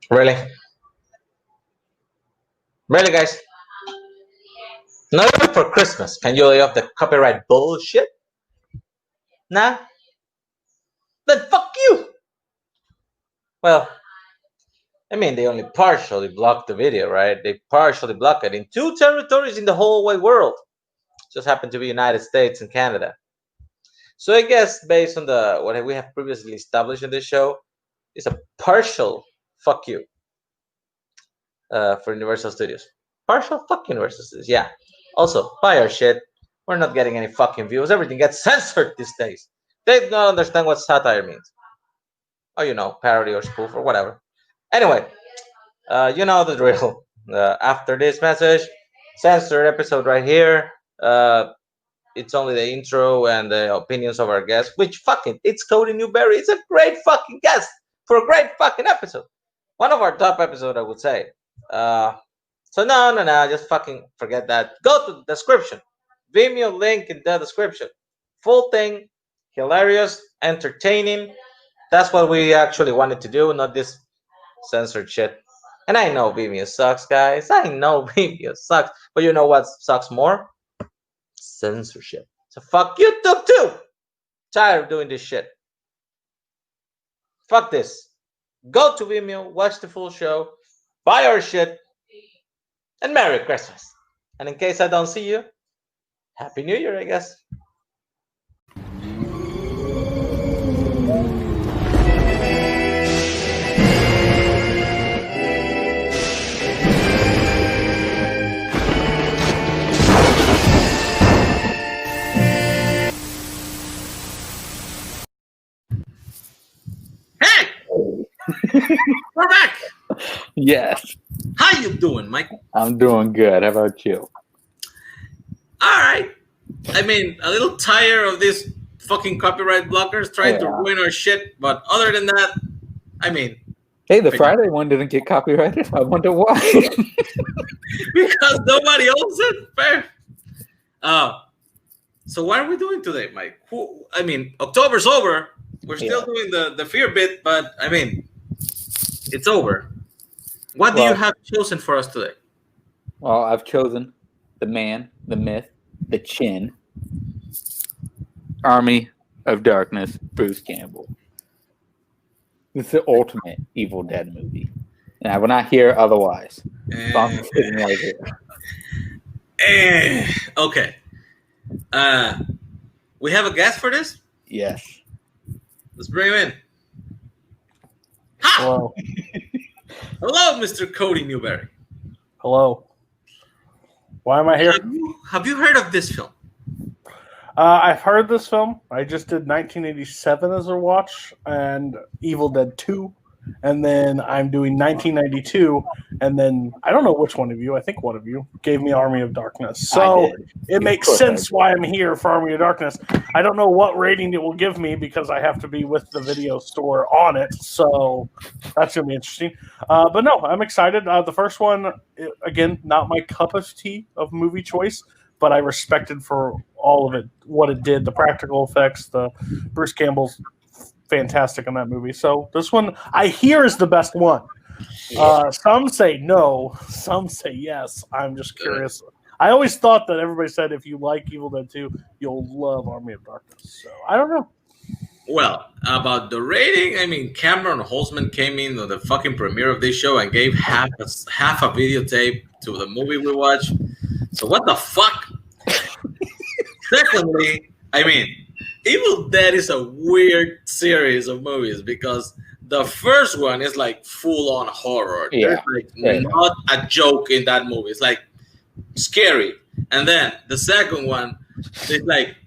Really? Really, guys? Not even for Christmas. Can you lay off the copyright bullshit? Nah? Then fuck you! Well, I mean, they only partially blocked the video, right? They partially blocked it in two territories in the whole wide world. Just happened to be United States and Canada. So I guess based on the what we have previously established in this show, it's a partial fuck you for Universal Studios. Partial fuck Universal Studios, yeah. Also, buy our shit. We're not getting any fucking views. Everything gets censored these days. They don't understand what satire means. Or, parody or spoof or whatever. Anyway, you know the drill. After this message, censored episode right here. It's only the intro and the opinions of our guests, which fucking, it's Cody Newberry. It's a great fucking guest for a great fucking episode. One of our top episodes, I would say. So no, just fucking forget that. Go to the description. Vimeo link in the description. Full thing, hilarious, entertaining. That's what we actually wanted to do, not this censored shit. And I know Vimeo sucks, guys. I know Vimeo sucks. But you know what sucks more? Censorship. So fuck YouTube too. Tired of doing this shit. Fuck this. Go to Vimeo, watch the full show, buy our shit, and Merry Christmas. And in case I don't see you, Happy New Year, I guess. Hey! We're back! Yes. How you doing, Mike? I'm doing good. How about you? All right. I mean, a little tired of these fucking copyright blockers trying to ruin our shit, but other than that, I mean... Hey, the Friday one didn't get copyrighted. I wonder why. Because nobody owns it? Fair. So what are we doing today, Mike? I mean, October's over. We're still doing the fear bit, but, I mean, it's over. What do you have chosen for us today? Well, I've chosen the man, the myth, the chin, Army of Darkness, Bruce Campbell. It's the ultimate Evil Dead movie. And I will not hear otherwise. So I'm sitting right here. Okay. We have a guest for this? Yes. Let's bring him in. Ha! Hello. Hello, Mr. Cody Newberry. Hello. Why am I here? Have you heard of this film? I've heard this film. I just did 1987 as a watch and Evil Dead 2. And then I'm doing 1992. And then I don't know which one of you. I think one of you gave me Army of Darkness. So it makes sense why I'm here for Army of Darkness. I don't know what rating it will give me because I have to be with the video store on it. So that's going to be interesting. But no, I'm excited. The first one, again, not my cup of tea of movie choice, but I respected for all of it, what it did, the practical effects, the Bruce Campbell's fantastic in that movie. So this one, I hear, is the best one. Some say no, some say yes. I'm just curious. I always thought that everybody said if you like Evil Dead 2, you'll love Army of Darkness. So I don't know. Well, about the rating, I mean, Cameron Holzman came in on the fucking premiere of this show and gave half a videotape to the movie we watched. So what the fuck? Secondly, I mean, Evil Dead is a weird series of movies because the first one is like full-on horror. Yeah. There's like not a joke in that movie. It's like scary. And then the second one is like,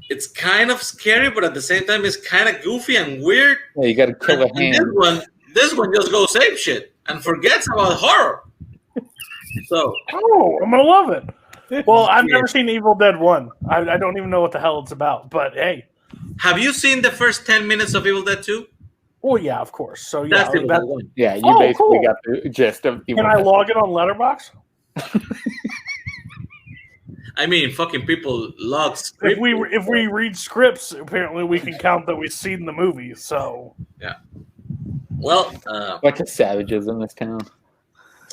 it's kind of scary, but at the same time, it's kind of goofy and weird. Yeah, you got to kill a hand. This one just goes ape shit and forgets about horror. So, I'm gonna love it. Well, I've never seen Evil Dead 1. I don't even know what the hell it's about. But hey, have you seen the first 10 minutes of Evil Dead 2? Well, yeah, of course. So yeah, that's Evil Dead 1. Yeah, you basically got the gist of Evil Dead. Can I log it on Letterboxd? I mean, fucking people log scripts. If we read scripts, apparently we can count that we've seen the movie. So yeah. Well, Bunch of savages in this town.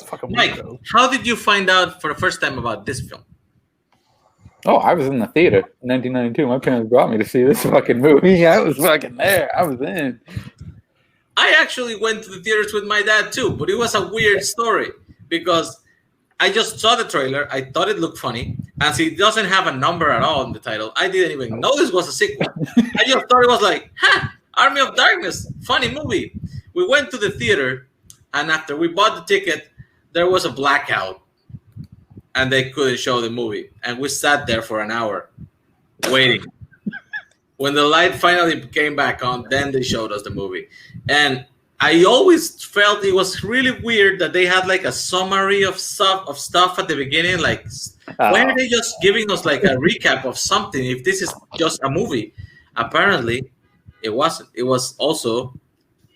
Fucking Mike, weirdo. how did you find out for the first time about this film? Oh, I was in the theater in 1992. My parents brought me to see this fucking movie. I was fucking there. I was in. I actually went to the theaters with my dad too, but it was a weird story because I just saw the trailer. I thought it looked funny, and it doesn't have a number at all in the title. I didn't even know this was a sequel. I just thought it was like, Army of Darkness, funny movie. We went to the theater, and after we bought the ticket, there was a blackout, and they couldn't show the movie, and we sat there for an hour waiting. When the light finally came back on, then they showed us the movie. And I always felt it was really weird that they had like a summary of stuff at the beginning. Like, why are they just giving us like a recap of something if this is just a movie? Apparently, it wasn't. It was also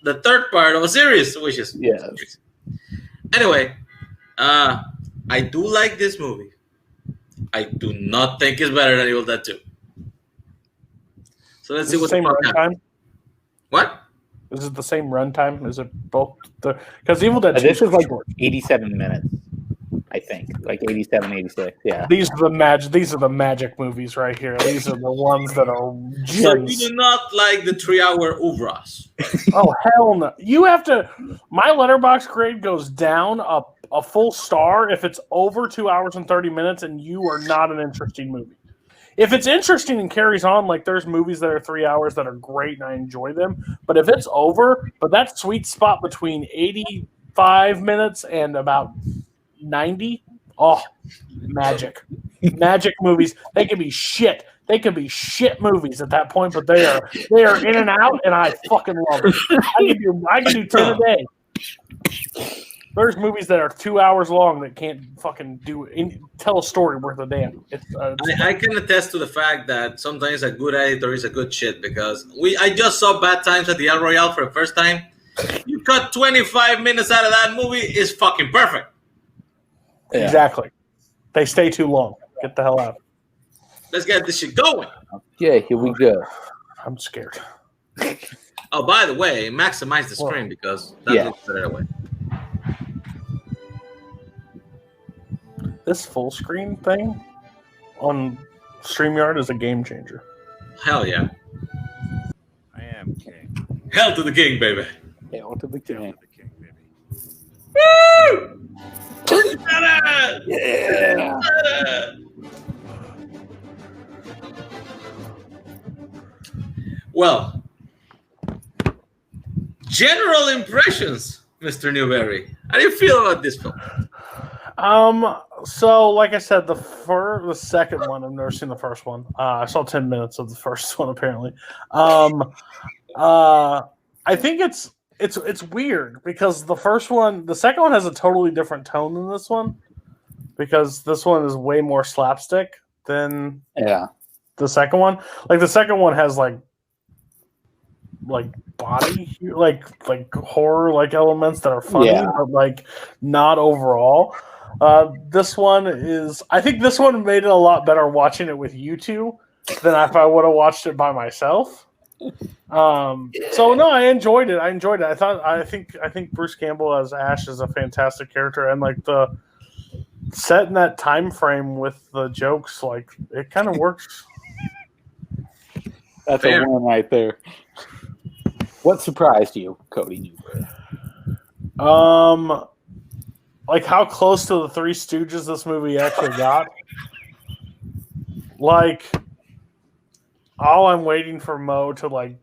the third part of a series, which is Anyway, I do like this movie. I do not think it's better than Evil Dead 2. So let's see what's the same runtime. What? Is it the same runtime? Is it both? Because Evil Dead 2 This is like short. 87 minutes, I think. Like 87, 86. Yeah. These are the magic movies right here. These are the ones that are gems. So you do not like the 3-hour Uvras? Oh hell no! You have to. My letterbox grade goes down a full star if it's over 2 hours and 30 minutes, and you are not an interesting movie. If it's interesting and carries on, like there's movies that are 3 hours that are great and I enjoy them. But if it's over, but that sweet spot between 85 minutes and about 90, oh, magic. Magic movies. They can be shit. They can be shit movies at that point, but they are in and out, and I fucking love it. I can do 10 a day. There's movies that are 2 hours long that can't fucking tell a story worth a damn. I can attest to the fact that sometimes a good editor is a good shit because I just saw Bad Times at the El Royale for the first time. You cut 25 minutes out of that movie, is fucking perfect. Yeah. Exactly. They stay too long. Get the hell out. Let's get this shit going. Yeah, here we go. I'm scared. Oh, by the way, maximize the screen because that looks better away. This full screen thing on StreamYard is a game changer. Hell yeah. I am king. Hell to the king, baby. Hell to the king. Woo! Yeah. Well, general impressions, Mr. Newberry. How do you feel about this film? So like I said, the second one, I've never seen the first one. I saw 10 minutes of the first one apparently. I think it's weird because the second one has a totally different tone than this one because this one is way more slapstick than the second one. Like the second one has like body like horror like elements that are funny but like not overall. This one I think this one made it a lot better watching it with you two than if I would have watched it by myself. So no, I enjoyed it. I think Bruce Campbell as Ash is a fantastic character, and like the set in that time frame with the jokes, like it kind of works. That's a one right there. What surprised you, Cody Newberry? Like how close to the Three Stooges this movie actually got. Like, all I'm waiting for Mo to like,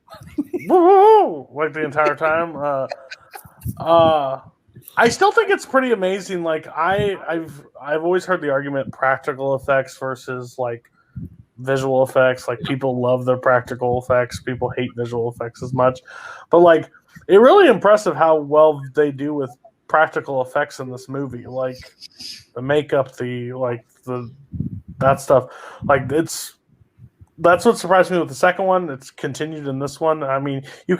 woo, like the entire time. I still think it's pretty amazing. Like I've always heard the argument practical effects versus like visual effects. Like people love their practical effects. People hate visual effects as much. But like it's really impressive how well they do with practical effects in this movie. Like the makeup, that stuff. Like that's what surprised me with the second one. It's continued in this one. I mean, you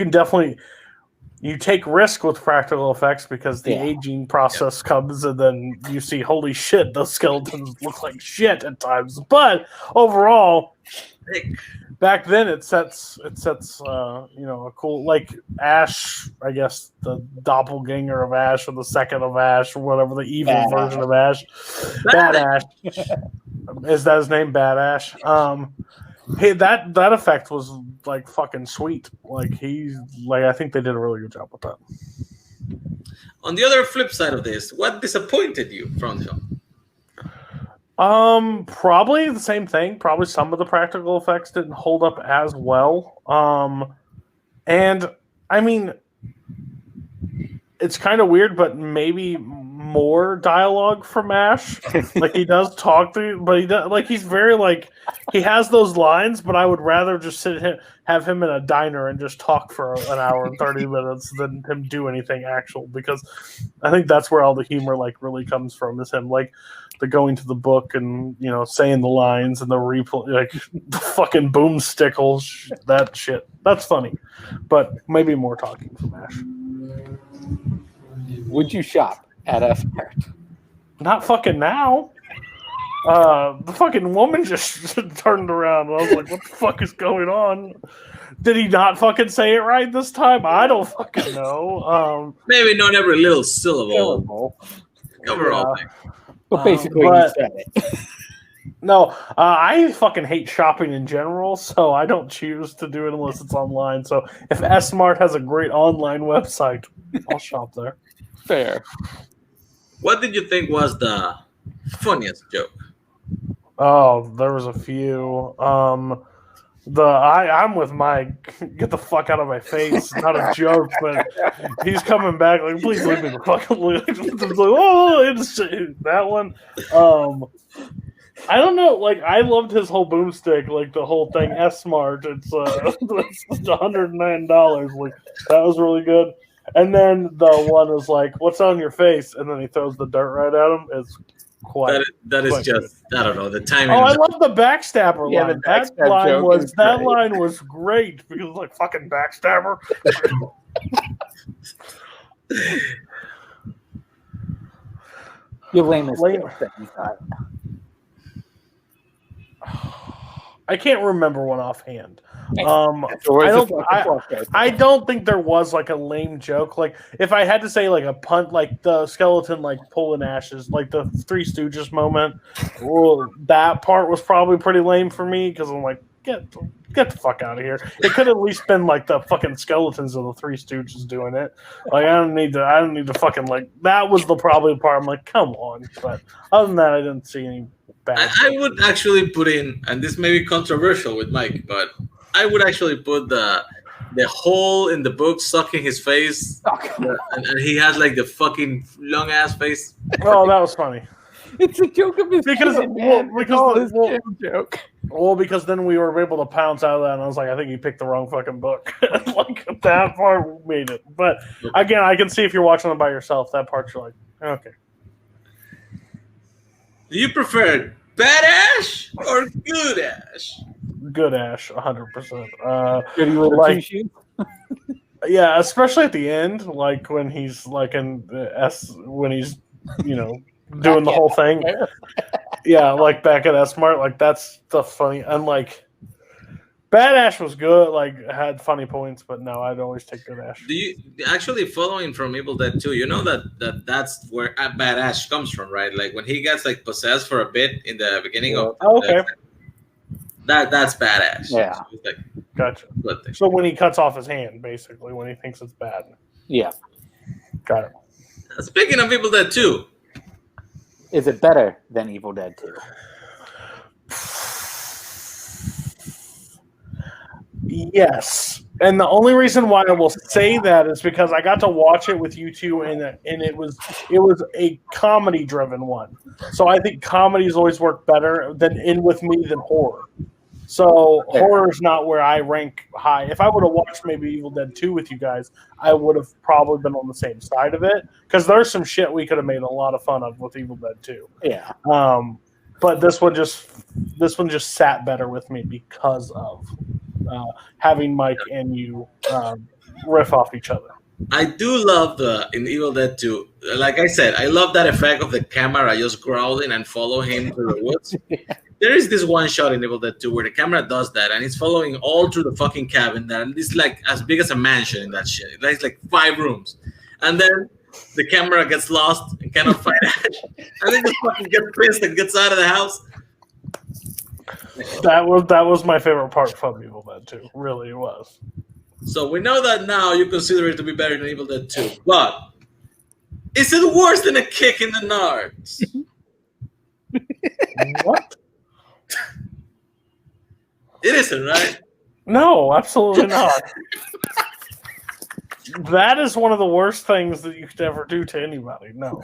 take risk with practical effects because the aging process comes and then you see, holy shit, those skeletons look like shit at times. But overall, back then it sets a cool, like Ash, I guess the doppelganger of Ash or the second of Ash or whatever, the evil version of Ash. Bad Ash. Is that his name? Bad Ash? Hey, that effect was like fucking sweet. Like I think they did a really good job with that. On the other flip side of this, what disappointed you from the film? Probably the same thing. Probably some of the practical effects didn't hold up as well. And I mean, it's kind of weird, but maybe more dialogue from Ash. Like he does talk to, but he does, like he's very like he has those lines. But I would rather just have him in a diner and just talk for an hour and 30 minutes than him do anything actual. Because I think that's where all the humor like really comes from. Is him like the going to the book and saying the lines and the replay, like the fucking boomstickle that shit. That's funny, but maybe more talking from Ash. Would you shop at S-Mart? Not fucking now. The fucking woman just turned around and I was like, what the fuck is going on? Did he not fucking say it right this time? I don't fucking know. Maybe not every little syllable. Overall. But basically, you said it. No, I fucking hate shopping in general, so I don't choose to do it unless it's online. So if S-Mart has a great online website, I'll shop there. Fair. What did you think was the funniest joke? Oh, there was a few. I'm with Mike. Get the fuck out of my face. Not a joke, but he's coming back. Like, please leave me the fucking like, it's that one. I don't know. Like, I loved his whole boomstick. Like the whole thing. S-Mart. It's $109. Like that was really good. And then the one is like, "What's on your face?" And then he throws the dirt right at him. It's quite. That is quite just good. I don't know the timing. Oh, I love the backstabber line. The backstab that line was great because it's like fucking backstabber. Your lamest I can't remember one offhand. I don't think there was like a lame joke. Like if I had to say like a punt, like the skeleton like pulling ashes, like the Three Stooges moment, that part was probably pretty lame for me because I'm like, get the fuck out of here. It could at least been like the fucking skeletons of the Three Stooges doing it. Like I don't need to fucking like that was probably the part I'm like, come on. But other than that, I didn't see any bad. I would actually put in, and this may be controversial with Mike, but I would actually put the hole in the book sucking his face, and he has like the fucking long ass face. Oh, that was funny. It's a joke of his joke. Well, because then we were able to pounce out of that, and I was like, I think you picked the wrong fucking book. Like that part made it. But again, I can see if you're watching them by yourself, that part you're like, okay. Do you prefer bad Ash or good Ash? Good Ash, 100%. Yeah, especially at the end, like when he's like when he's doing the whole thing. Yeah, like back at S-Mart, like that's the funny. And like Bad Ash was good, like had funny points, but no, I'd always take Good Ash. Do you actually, following from Evil Dead 2, you know that's where Bad Ash comes from, right? Like when he gets like possessed for a bit in the beginning of that's Bad Ash. Yeah. So it's like, gotcha. So when he cuts off his hand, basically, when he thinks it's bad. Yeah. Got it. Speaking of Evil Dead 2. Is it better than Evil Dead 2? Yes. And the only reason why I will say that is because I got to watch it with you two, and it was a comedy-driven one. So I think comedies always work better with me than horror. So horror is not where I rank high. If I would have watched maybe Evil Dead 2 with you guys, I would have probably been on the same side of it because there's some shit we could have made a lot of fun of with Evil Dead 2. Yeah. But this one just sat better with me because of having Mike and you riff off each other. I do love in Evil Dead 2, like I said, I love that effect of the camera just growling and follow him to the woods. There is this one shot in Evil Dead 2 where the camera does that, and it's following all through the fucking cabin. And it's like as big as a mansion in that shit. It's like 5 rooms, and then the camera gets lost and cannot find it, and then just fucking gets pissed and gets out of the house. That was my favorite part from Evil Dead 2. Really, it was. So we know that now you consider it to be better than Evil Dead 2, but is it worse than a kick in the nards? What? It isn't, right? No, absolutely not. That is one of the worst things that you could ever do to anybody. No.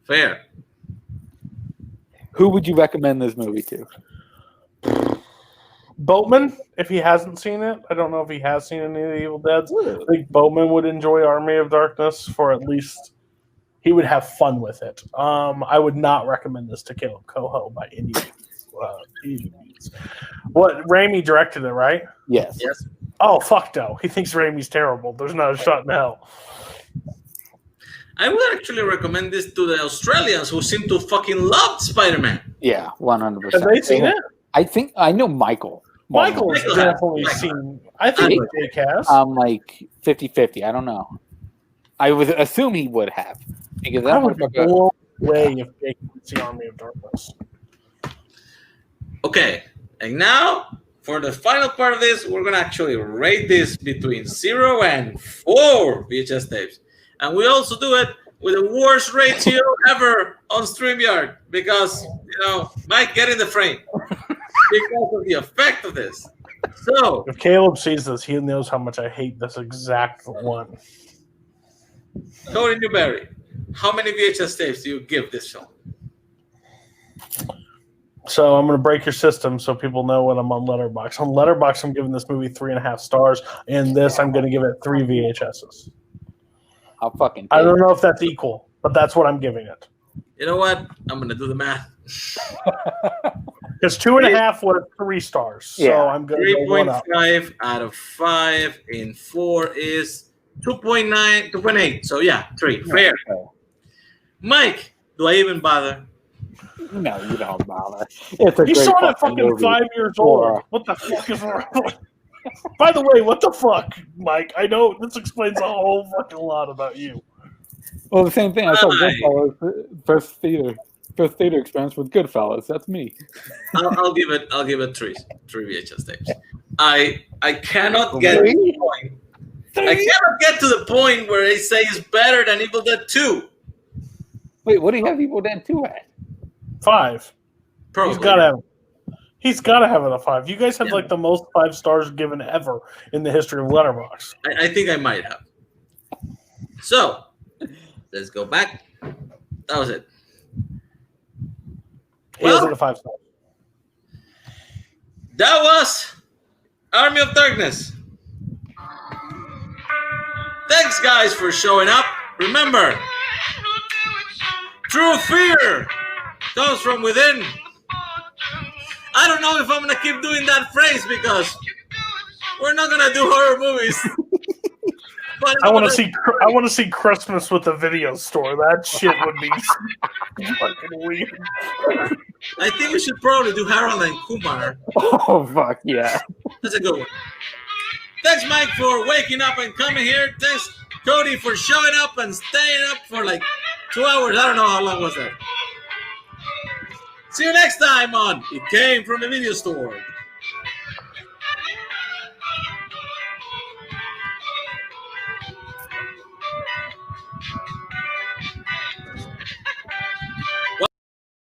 Fair. Who would you recommend this movie to? Boatman, if he hasn't seen it. I don't know if he has seen any of the Evil Deads. I think Boatman would enjoy Army of Darkness for at least... He would have fun with it. I would not recommend this to Caleb Coho by any means. What, Raimi directed it, right? Yes. Yes. Oh, fuck no. He thinks Raimi's terrible. There's not a shot in hell. I would actually recommend this to the Australians who seem to fucking love Spider-Man. Yeah, 100%. Have they seen it? I think I know Michael. Michael's Michael definitely has. seen. I think Jake has. I'm like 50-50. I don't know. I would assume he would have. Because I that would be motherfucker- blown away if Jake could see Army of Darkness. Okay, and now for the final part of this, we're gonna actually rate this between 0 and 4 VHS tapes, and we also do it with the worst ratio ever on StreamYard because Mike, get in the frame because of the effect of this. So, If Caleb sees this, he knows how much I hate this exact one. Cody Newberry, how many VHS tapes do you give this film? So I'm going to break your system so people know when I'm on Letterboxd. On Letterboxd, I'm giving this movie 3.5 stars. In this, I'm going to give it 3 VHSs. I'll fucking. I don't know if that's equal, but that's what I'm giving it. You know what? I'm gonna do the math. Because 2.5 was 3 stars. So Yeah. I'm going to go 1 up. 3.5 out of 5 in 4 is 2.9, 2.8. So yeah, 3. Fair. Mike, do I even bother? No, you don't bother. It's a You great saw that fucking movie. 5 years old. What the fuck is wrong? By the way, what the fuck, Mike? I know this explains a whole fucking lot about you. Well, the same thing. I saw Hi. Goodfellas first theater experience with Goodfellas. That's me. I'll give it 3 VHS tapes. I cannot get to the point. I cannot get to the point where they say it's better than Evil Dead 2. Wait, what do you have Evil Dead 2 at? 5. Probably. He's got to have it a 5. You guys have like the most 5 stars given ever in the history of Letterboxd. I think I might have. So let's go back. That was it. He has it a 5 stars. That was Army of Darkness. Thanks, guys, for showing up. Remember, true fear comes from within. I don't know if I'm going to keep doing that phrase because we're not going to do horror movies. But I want to see Christmas with the video store. That shit would be fucking weird. I think we should probably do Harold and Kumar. Oh, fuck, yeah. That's a good one. Thanks, Mike, for waking up and coming here. Thanks, Cody, for showing up and staying up for like 2 hours. I don't know how long was that. See you next time on It Came from the Video Store.